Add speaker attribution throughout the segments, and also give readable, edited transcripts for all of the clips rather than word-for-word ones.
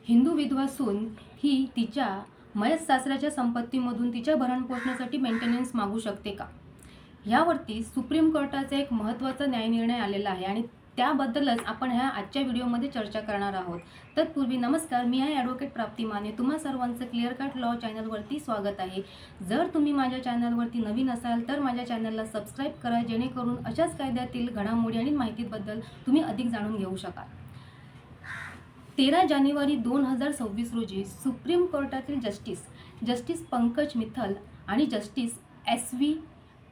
Speaker 1: हिंदू विधवा सून ही तिच्या मयत सासऱ्याच्या संपत्तीमधून तिच्या भरणपोषणासाठी मेंटेनन्स मागू शकते का? यावरती सुप्रीम कोर्टाचा एक महत्त्वाचा न्यायनिर्णय आलेला आहे आणि त्याबद्दलच आपण ह्या आजच्या व्हिडिओमध्ये चर्चा करणार आहोत. तत्पूर्वी नमस्कार, मी आहे ॲडव्होकेट प्राप्ती माने. तुम्हा सर्वांचं क्लिअर कट लॉ चॅनलवरती स्वागत आहे. जर तुम्ही माझ्या चॅनलवरती नवीन असाल तर माझ्या चॅनलला सबस्क्राईब करा, जेणेकरून अशाच कायद्यातील घडामोडी आणि माहितीबद्दल तुम्ही अधिक जाणून घेऊ शकाल. 13 जानेवारी 2026 रोजी सुप्रीम कोर्टातील जस्टिस पंकज मित्तल आणि जस्टिस SV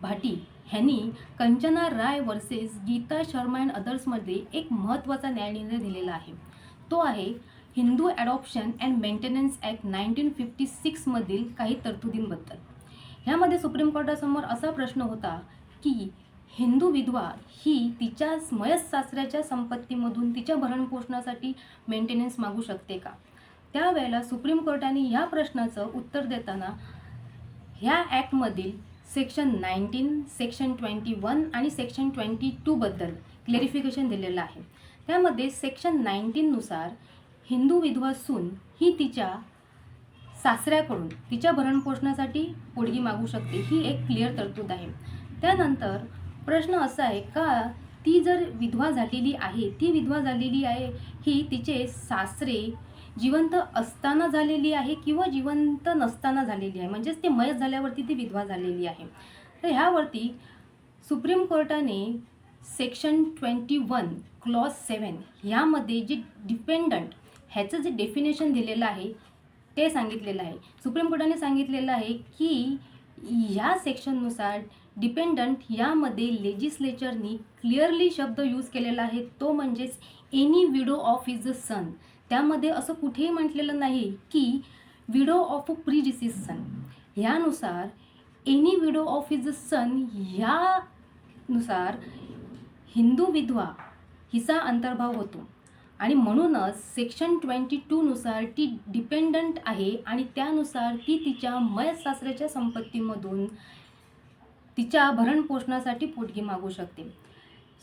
Speaker 1: भाटी यांनी कंचना राय वर्सेस गीता शर्मा अँड अदर्समध्ये एक महत्त्वाचा न्यायनिर्णय दिलेला आहे. तो आहे Hindu adoption and maintenance act 1956 मधील काही तरतुदींबद्दल. ह्यामध्ये सुप्रीम कोर्टासमोर असा प्रश्न होता की हिंदू विधवा ही तिच्या मयत सासऱ्याच्या संपत्तीमधून तिच्या भरणपोषणासाठी मेंटेनन्स मागू शकते का? त्यावेळेला सुप्रीम कोर्टाने ह्या प्रश्नाचं उत्तर देताना ह्या ॲक्टमधील सेक्शन 19, सेक्शन 21 आणि सेक्शन 22 बद्दल क्लॅरिफिकेशन दिलेलं आहे. त्यामध्ये सेक्शन 19 नुसार हिंदू विधवा सून ही तिच्या सासऱ्याकडून तिच्या भरणपोषणासाठी पोटगी मागू शकते, ही एक क्लिअर तरतूद आहे. त्यानंतर प्रश्न असा आहे का ती जर विधवा झालेली आहे, ही तिचे सासरे जिवंत असताना झालेली आहे किंवा जिवंत नसताना झालेली आहे, म्हणजेच ते मयत झाल्यावरती ती विधवा झालेली आहे. तर ह्यावरती सुप्रीम कोर्टाने सेक्शन 21 क्लॉज 7 ह्यामध्ये जे डिपेंडंट ह्याचं जे डेफिनेशन दिलेलं आहे ते सांगितलेलं आहे. सुप्रीम कोर्टाने सांगितलेलं आहे की ह्या सेक्शननुसार डिपेंडंट यामध्ये लेजिस्लेचरनी क्लिअरली शब्द यूज केलेला आहे, तो म्हणजेच any widow of his son. त्यामध्ये असं कुठेही म्हटलेलं नाही की विडो ऑफ अ प्रीडिसीज सन. ह्यानुसार any widow of his son ह्यानुसार हिंदू विधवा हिचा अंतर्भाव होतो आणि म्हणूनच सेक्शन 22 नुसार ती डिपेंडंट आहे आणि त्यानुसार ती तिच्या मयत सासऱ्याच्या संपत्तीमधून तिच्या भरणपोषणासाठी पोटगी मागू शकते.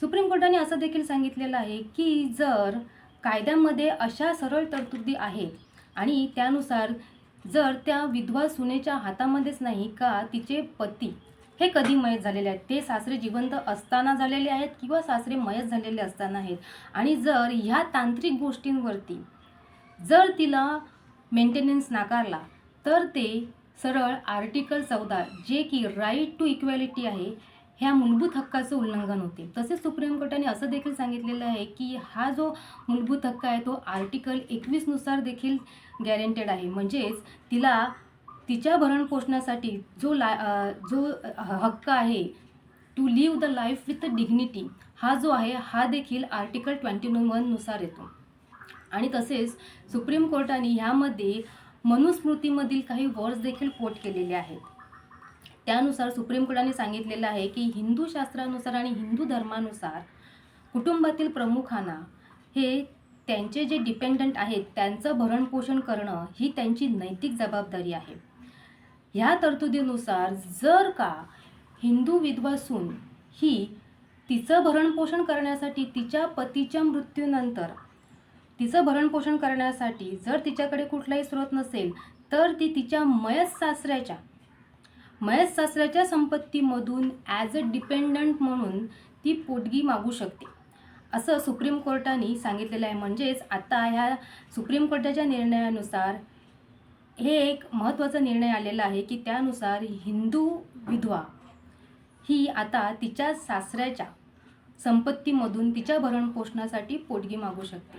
Speaker 1: सुप्रीम कोर्टाने असं देखील सांगितलेलं आहे की जर कायद्यामध्ये अशा सरळ तरतुदी आहेत आणि त्यानुसार जर त्या विधवा सुनेच्या हातामध्येच नाही का तिचे पती हे कधी मयत झालेले आहेत, ते सासरे जिवंत असताना झालेले आहेत किंवा सासरे मयत झालेले असताना आहेत, आणि जर ह्या तांत्रिक गोष्टींवरती जर तिला मेंटेनन्स नाकारला तर ते सरळ आर्टिकल 14 जे की राईट टू इक्वॅलिटी आहे ह्या मूलभूत हक्काचं उल्लंघन होते. तसेच सुप्रीम कोर्टाने असं देखील सांगितलेलं आहे की हा जो मूलभूत हक्क आहे तो आर्टिकल 21 नुसार देखील गॅरंटेड आहे, म्हणजेच तिला तिच्या भरणपोषणासाठी जो हक्क आहे to live the life with dignity हा जो आहे हा देखील आर्टिकल 21 नुसार येतो. आणि तसेच सुप्रीम कोर्टाने ह्यामध्ये मनुस्मृतीमधील काही वर्ड्स देखील कोट केलेले आहेत. त्यानुसार सुप्रीम कोर्टाने सांगितलेलं आहे की हिंदू शास्त्रानुसार आणि हिंदू धर्मानुसार कुटुंबातील प्रमुखांना हे त्यांचे जे डिपेंडंट आहेत त्यांचं भरणपोषण करणं ही त्यांची नैतिक जबाबदारी आहे. ह्या तरतुदीनुसार जर का हिंदू विधवा सून ही तिचं भरणपोषण करण्यासाठी तिच्या पतीच्या मृत्यूनंतर तिचं भरणपोषण करण्यासाठी जर तिच्याकडे कुठलाही स्रोत नसेल तर ती तिच्या मयत सासऱ्याच्या संपत्तीमधून ॲज अ डिपेंडंट म्हणून ती पोटगी मागू शकते, असं सुप्रीम कोर्टाने सांगितलेलं आहे. म्हणजेच आता ह्या सुप्रीम कोर्टाच्या निर्णयानुसार हे एक महत्त्वाचा निर्णय आलेला आहे की त्यानुसार हिंदू विधवा ही आता तिच्या सासऱ्याच्या संपत्तीमधून तिच्या भरणपोषणासाठी पोटगी मागू शकते.